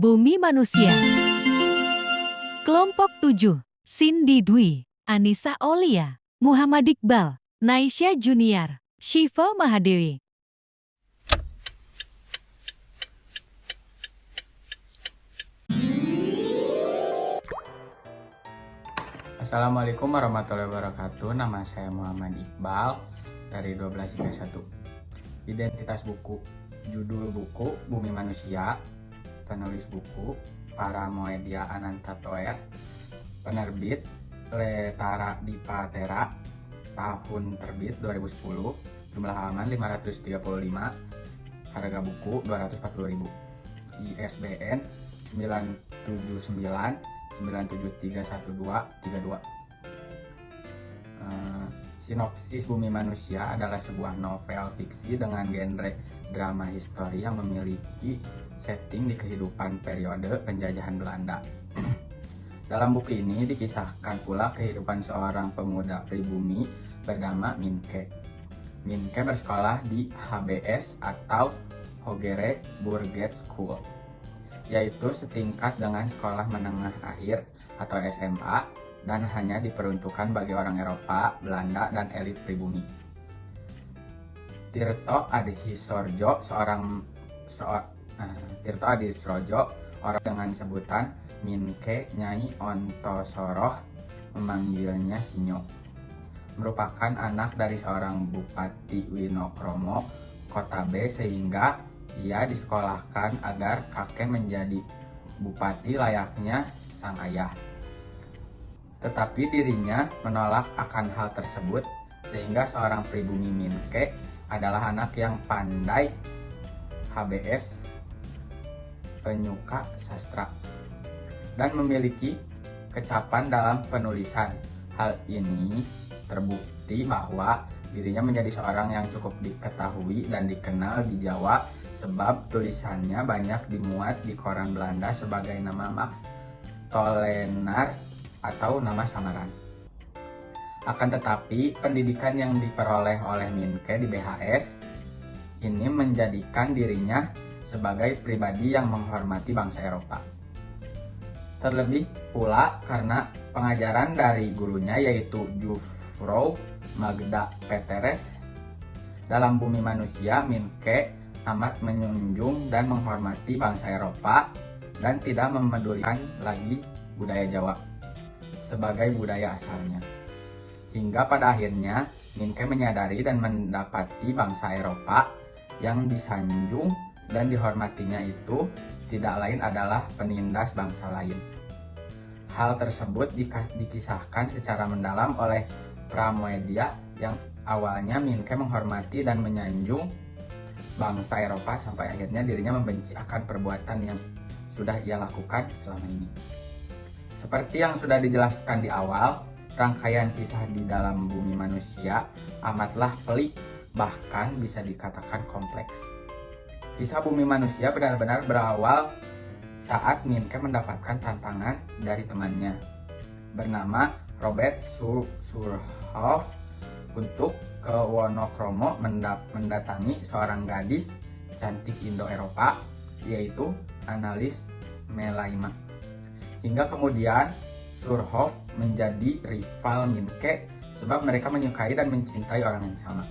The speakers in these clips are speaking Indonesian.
Bumi Manusia. Kelompok 7, Cindy Dwi, Anissa Aulia, Muhammad Iqbal, Naisha Junior, Syifa Mahadewi. Assalamualaikum warahmatullahi wabarakatuh. Nama saya Muhammad Iqbal dari 1231. Identitas buku, judul buku Bumi Manusia, penulis buku Paramoedia Ananta Toer, penerbit Letara Dipa Tera, tahun terbit 2010, jumlah halaman 535, harga buku 240.000, ISBN 979 9731232. Sinopsis Bumi Manusia adalah sebuah novel fiksi dengan genre drama histori yang memiliki setting di kehidupan periode penjajahan Belanda. Dalam buku ini dikisahkan pula kehidupan seorang pemuda pribumi bernama Minke. Minke bersekolah di HBS atau Hogere Burget School, yaitu setingkat dengan sekolah menengah akhir atau SMA dan hanya diperuntukkan bagi orang Eropa, Belanda, dan elit pribumi. Tirto Adhisrojo, orang dengan sebutan Minke Nyai Ontosoroh, memanggilnya Sinyo, merupakan anak dari seorang Bupati Winokromo, Kota B, sehingga ia disekolahkan agar kakek menjadi bupati layaknya sang ayah. Tetapi dirinya menolak akan hal tersebut, sehingga seorang pribumi Minke adalah anak yang pandai HBS, penyuka sastra, dan memiliki kecapan dalam penulisan. Hal ini terbukti bahwa dirinya menjadi seorang yang cukup diketahui dan dikenal di Jawa, sebab tulisannya banyak dimuat di koran Belanda sebagai nama Max Tolenaar atau nama samaran. Akan tetapi, pendidikan yang diperoleh oleh Minke di BHS ini menjadikan dirinya sebagai pribadi yang menghormati bangsa Eropa. Terlebih pula karena pengajaran dari gurunya, yaitu Jufvrouw Magda Peteres. Dalam Bumi Manusia, Minke amat menjunjung dan menghormati bangsa Eropa dan tidak memedulikan lagi budaya Jawa sebagai budaya asalnya. Hingga pada akhirnya Minke menyadari dan mendapati bangsa Eropa yang disanjung dan dihormatinya itu tidak lain adalah penindas bangsa lain. Hal tersebut dikisahkan secara mendalam oleh Pramoedia, yang awalnya Minke menghormati dan menyanjung bangsa Eropa sampai akhirnya dirinya membenci akan perbuatan yang sudah ia lakukan selama ini. Seperti yang sudah dijelaskan di awal, rangkaian kisah di dalam Bumi Manusia amatlah pelik, bahkan bisa dikatakan kompleks. Kisah Bumi Manusia benar-benar berawal saat Minke mendapatkan tantangan dari temannya bernama Robert Surhoff untuk ke Wonokromo mendatangi seorang gadis cantik Indo-Eropa, yaitu Annelies Melaima. Hingga kemudian Surhoff menjadi rival Minke sebab mereka menyukai dan mencintai orang yang sama,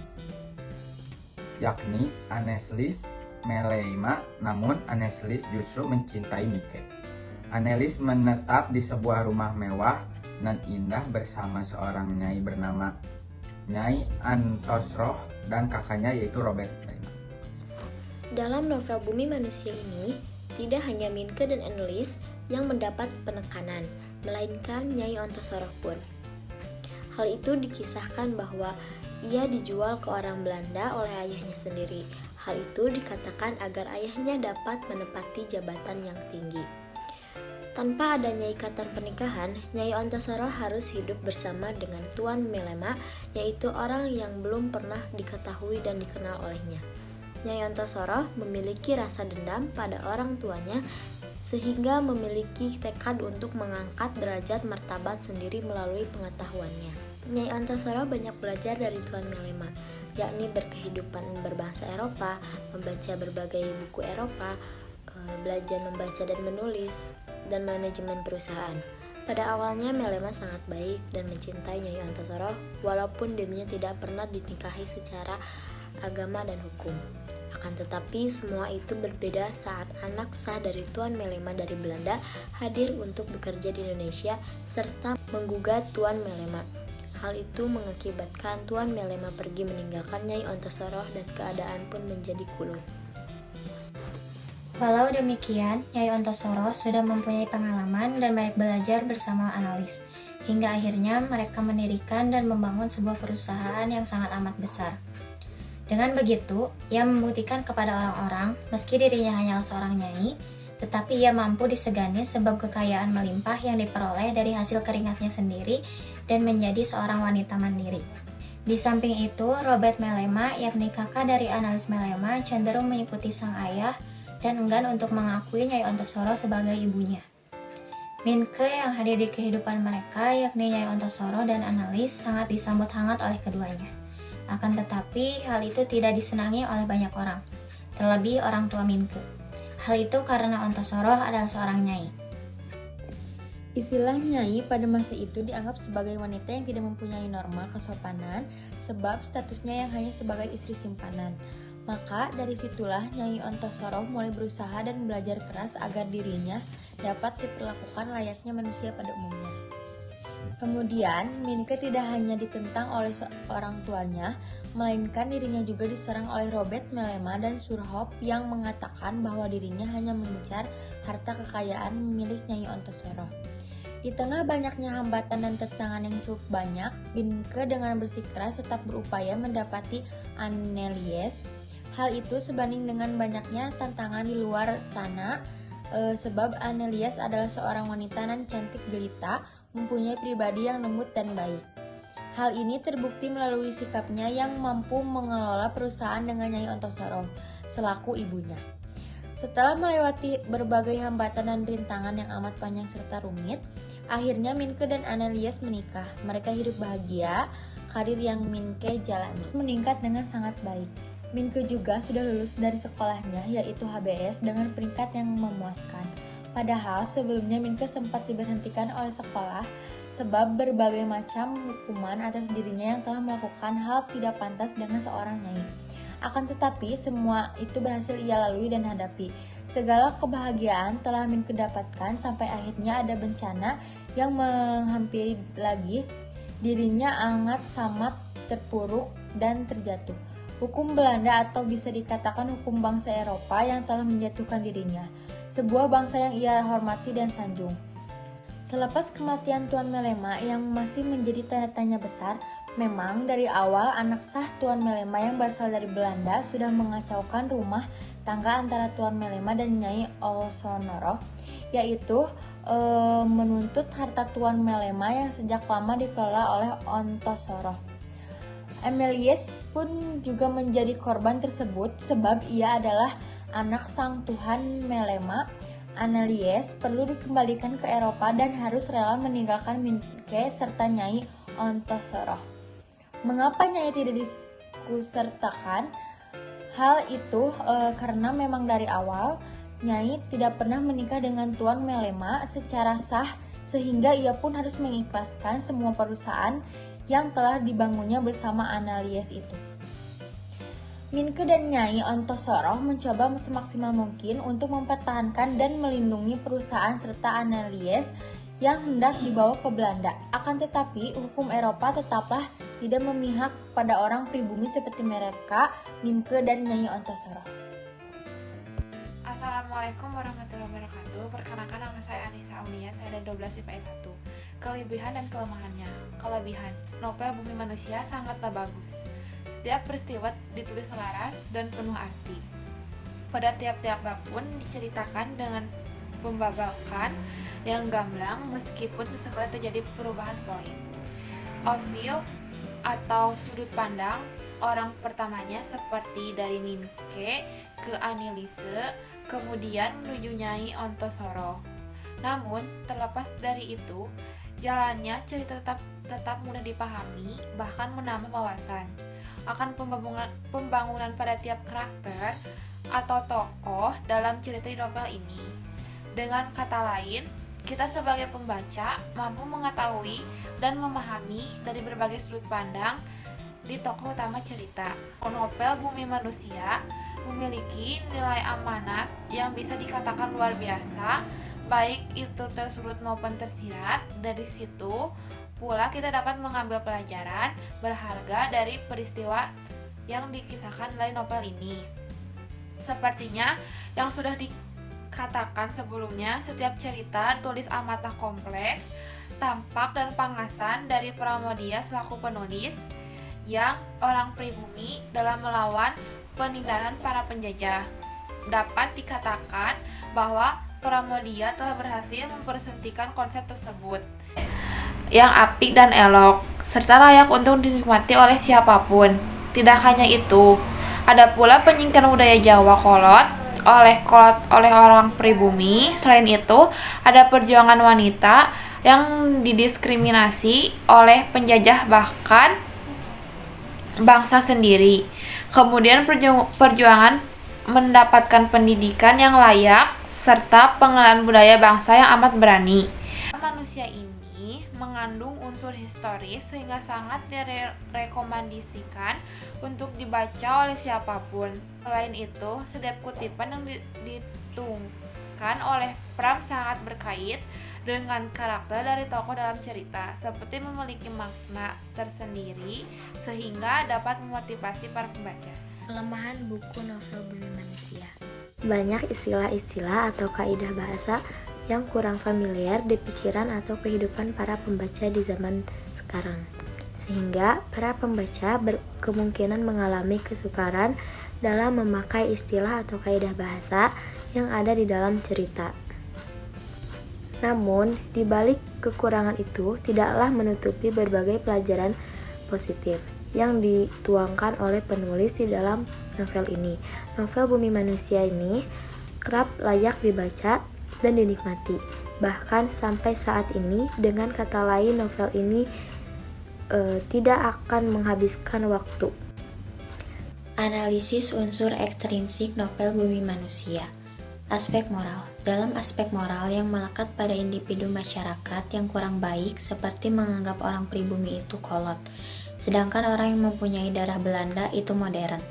yakni Annelies Melaima. Namun Annelies justru mencintai Minke. Annelies menetap di sebuah rumah mewah dan indah bersama seorang nyai bernama Nyai Antosroh dan kakaknya, yaitu Robert. Dalam novel Bumi Manusia ini, tidak hanya Minke dan Annelies yang mendapat penekanan, melainkan Nyai Ontosoroh pun. Hal itu dikisahkan bahwa ia dijual ke orang Belanda oleh ayahnya sendiri. Hal itu dikatakan agar ayahnya dapat menempati jabatan yang tinggi. Tanpa adanya ikatan pernikahan, Nyai Ontosoroh harus hidup bersama dengan Tuan Melema, yaitu orang yang belum pernah diketahui dan dikenal olehnya. Nyai Ontosoroh memiliki rasa dendam pada orang tuanya, sehingga memiliki tekad untuk mengangkat derajat martabat sendiri melalui pengetahuannya. Nyai Ontosoroh banyak belajar dari Tuan Melema, yakni berkehidupan berbahasa Eropa, membaca berbagai buku Eropa, belajar membaca dan menulis, dan manajemen perusahaan. Pada awalnya Melema sangat baik dan mencintai Nyai Antasaro walaupun dirinya tidak pernah dinikahi secara agama dan hukum. Akan tetapi semua itu berbeda saat anak sah dari Tuan Melema dari Belanda hadir untuk bekerja di Indonesia serta menggugat Tuan Melema. Hal itu mengakibatkan Tuan Melema pergi meninggalkan Nyai Antasaro dan keadaan pun menjadi kulut. Walau demikian, Nyai Antasaro sudah mempunyai pengalaman dan banyak belajar bersama analis. Hingga akhirnya mereka mendirikan dan membangun sebuah perusahaan yang sangat amat besar. Dengan begitu, ia membuktikan kepada orang-orang, meski dirinya hanyalah seorang nyai, tetapi ia mampu disegani sebab kekayaan melimpah yang diperoleh dari hasil keringatnya sendiri dan menjadi seorang wanita mandiri. Di samping itu, Robert Melema, yakni kakak dari analis Melema, cenderung mengikuti sang ayah dan enggan untuk mengakui Nyai Antasaro sebagai ibunya. Minke yang hadir di kehidupan mereka, yakni Nyai Antasaro dan analis, sangat disambut hangat oleh keduanya. Akan tetapi, hal itu tidak disenangi oleh banyak orang, terlebih orang tua Minke. Hal itu karena Antasaro adalah seorang nyai. Istilah nyai pada masa itu dianggap sebagai wanita yang tidak mempunyai norma kesopanan sebab statusnya yang hanya sebagai istri simpanan. Maka dari situlah Nyai Antasaro mulai berusaha dan belajar keras agar dirinya dapat diperlakukan layaknya manusia pada umumnya. Kemudian, Minke tidak hanya ditentang oleh seorang tuanya, melainkan dirinya juga diserang oleh Robert Melema dan Surhop yang mengatakan bahwa dirinya hanya mengincar harta kekayaan milik Nyai Antasaro. Di tengah banyaknya hambatan dan tentangan yang cukup banyak, Minke dengan bersikeras tetap berupaya mendapati Annelies. Hal itu sebanding dengan banyaknya tantangan di luar sana, sebab Annelies adalah seorang wanita nan cantik jelita, mempunyai pribadi yang lembut dan baik. Hal ini terbukti melalui sikapnya yang mampu mengelola perusahaan dengan Nyai Antasaro selaku ibunya. Setelah melewati berbagai hambatan dan rintangan yang amat panjang serta rumit, akhirnya Minke dan Annelies menikah. Mereka hidup bahagia, karir yang Minke jalani meningkat dengan sangat baik. Minke juga sudah lulus dari sekolahnya, yaitu HBS, dengan peringkat yang memuaskan. Padahal sebelumnya Minke sempat diberhentikan oleh sekolah sebab berbagai macam hukuman atas dirinya yang telah melakukan hal tidak pantas dengan seorang nyai. Akan tetapi semua itu berhasil ia lalui dan hadapi. Segala kebahagiaan telah Minke dapatkan sampai akhirnya ada bencana yang menghampiri lagi. Dirinya sangat samat terpuruk dan terjatuh. Hukum Belanda atau bisa dikatakan hukum bangsa Eropa yang telah menjatuhkan dirinya, sebuah bangsa yang ia hormati dan sanjung. Selepas kematian Tuan Melema yang masih menjadi tanda tanya besar, memang dari awal anak sah Tuan Melema yang berasal dari Belanda sudah mengacaukan rumah tangga antara Tuan Melema dan Nyai Olsonoro, yaitu menuntut harta Tuan Melema yang sejak lama dikelola oleh Antasaro. Annelies pun juga menjadi korban tersebut sebab ia adalah anak sang Tuan Melema. Annelies perlu dikembalikan ke Eropa dan harus rela meninggalkan Minke serta Nyai Antasaro. Mengapa Nyai tidak disertakan? Hal itu karena memang dari awal Nyai tidak pernah menikah dengan Tuan Melema secara sah, sehingga ia pun harus mengikhlaskan semua perusahaan yang telah dibangunnya bersama Annelies itu. Minke dan Nyai Antasaro mencoba semaksimal mungkin untuk mempertahankan dan melindungi perusahaan serta Annelies yang hendak dibawa ke Belanda. Akan tetapi, hukum Eropa tetaplah tidak memihak pada orang pribumi seperti mereka, Minke dan Nyai Antasaro. Assalamualaikum warahmatullahi wabarakatuh. Perkenalkan, nama saya Anissa Aulia, saya ada 12 IPS 1. Kelebihan dan kelemahannya. Kelebihan, novel Bumi Manusia sangatlah bagus. Setiap peristiwa ditulis selaras dan penuh arti. Pada tiap-tiap bab pun diceritakan dengan pembabakan yang gamblang meskipun sesekali terjadi perubahan poin. Overview atau sudut pandang orang pertamanya seperti dari Minke ke Annelies, kemudian menuju Nyai Antasaro. Namun, terlepas dari itu, jalannya cerita tetap mudah dipahami, bahkan menambah wawasan. Akan pembangunan pada tiap karakter, atau tokoh dalam cerita di novel ini. Dengan kata lain, kita sebagai pembaca mampu mengetahui dan memahami dari berbagai sudut pandang di tokoh utama cerita. Novel Bumi Manusia memiliki nilai amanat yang bisa dikatakan luar biasa, baik itu tersurat maupun tersirat. Dari situ pula kita dapat mengambil pelajaran berharga dari peristiwa yang dikisahkan dalam novel ini. Sepertinya yang sudah dikatakan sebelumnya, setiap cerita tulis amatlah kompleks, tampak dan pangasan dari Pramoedya selaku penulis yang orang pribumi dalam melawan penindasan para penjajah. Dapat dikatakan bahwa Pramoedya telah berhasil mempresentasikan konsep tersebut yang apik dan elok, serta layak untuk dinikmati oleh siapapun. Tidak hanya itu, ada pula penyingkiran budaya Jawa kolot oleh orang pribumi. Selain itu, ada perjuangan wanita yang didiskriminasi oleh penjajah bahkan bangsa sendiri. Kemudian perjuangan mendapatkan pendidikan yang layak serta pengenalan budaya bangsa yang amat berani. Manusia ini mengandung unsur historis sehingga sangat direkomendasikan untuk dibaca oleh siapapun. Selain itu, setiap kutipan yang dituangkan oleh Pram sangat berkait dengan karakter dari tokoh dalam cerita, seperti memiliki makna tersendiri sehingga dapat memotivasi para pembaca. Kelemahan buku novel Bumi Manusia. Banyak istilah-istilah atau kaidah bahasa yang kurang familiar di pikiran atau kehidupan para pembaca di zaman sekarang, sehingga para pembaca berkemungkinan mengalami kesukaran dalam memakai istilah atau kaidah bahasa yang ada di dalam cerita. Namun, di balik kekurangan itu tidaklah menutupi berbagai pelajaran positif yang dituangkan oleh penulis di dalam novel ini. Novel Bumi Manusia ini kerap layak dibaca dan dinikmati. Bahkan sampai saat ini, dengan kata lain, novel ini tidak akan menghabiskan waktu. Analisis unsur ekstrinsik novel Bumi Manusia. Aspek moral. Dalam aspek moral yang melekat pada individu masyarakat yang kurang baik, seperti menganggap orang pribumi itu kolot, sedangkan orang yang mempunyai darah Belanda itu modern.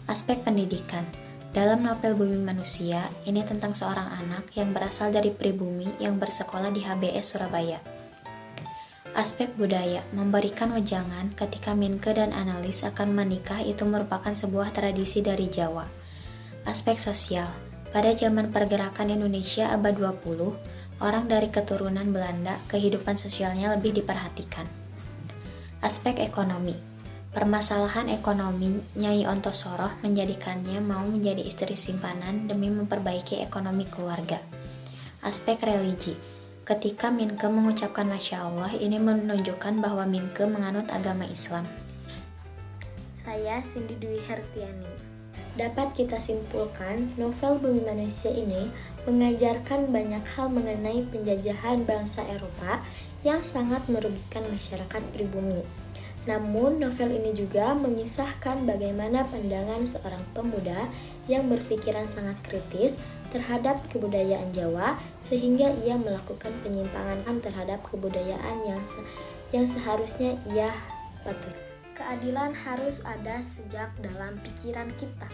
Aspek pendidikan. Dalam novel Bumi Manusia, ini tentang seorang anak yang berasal dari pribumi yang bersekolah di HBS Surabaya. Aspek budaya, memberikan wejangan ketika Minke dan Analis akan menikah itu merupakan sebuah tradisi dari Jawa. Aspek sosial, pada zaman pergerakan Indonesia abad 20, orang dari keturunan Belanda, kehidupan sosialnya lebih diperhatikan. Aspek ekonomi, permasalahan ekonomi Nyai Ontosoroh menjadikannya mau menjadi istri simpanan demi memperbaiki ekonomi keluarga. Aspek religi, ketika Minke mengucapkan Masya Allah, ini menunjukkan bahwa Minke menganut agama Islam. Saya Cindy Dwi Hertiani. Dapat kita simpulkan, novel Bumi Manusia ini mengajarkan banyak hal mengenai penjajahan bangsa Eropa yang sangat merugikan masyarakat pribumi. Namun, novel ini juga mengisahkan bagaimana pandangan seorang pemuda yang berpikiran sangat kritis terhadap kebudayaan Jawa, sehingga ia melakukan penyimpangan terhadap kebudayaan yang seharusnya ia patuhi. Keadilan harus ada sejak dalam pikiran kita.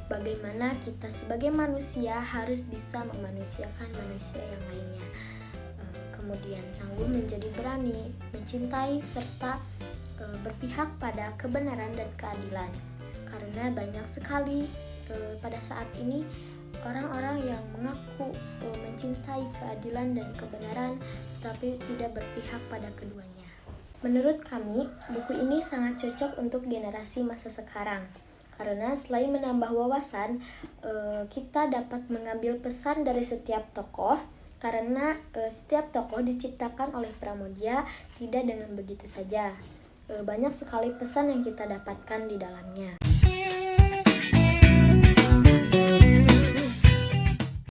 Bagaimana kita sebagai manusia harus bisa memanusiakan manusia yang lainnya. Kemudian tangguh menjadi berani, mencintai serta berpihak pada kebenaran dan keadilan. Karena banyak sekali pada saat ini orang-orang yang mengaku mencintai keadilan dan kebenaran tetapi tidak berpihak pada keduanya. Menurut kami, buku ini sangat cocok untuk generasi masa sekarang. Karena selain menambah wawasan, kita dapat mengambil pesan dari setiap tokoh. Karena setiap tokoh diciptakan oleh Pramoedya tidak dengan begitu saja. Banyak sekali pesan yang kita dapatkan di dalamnya.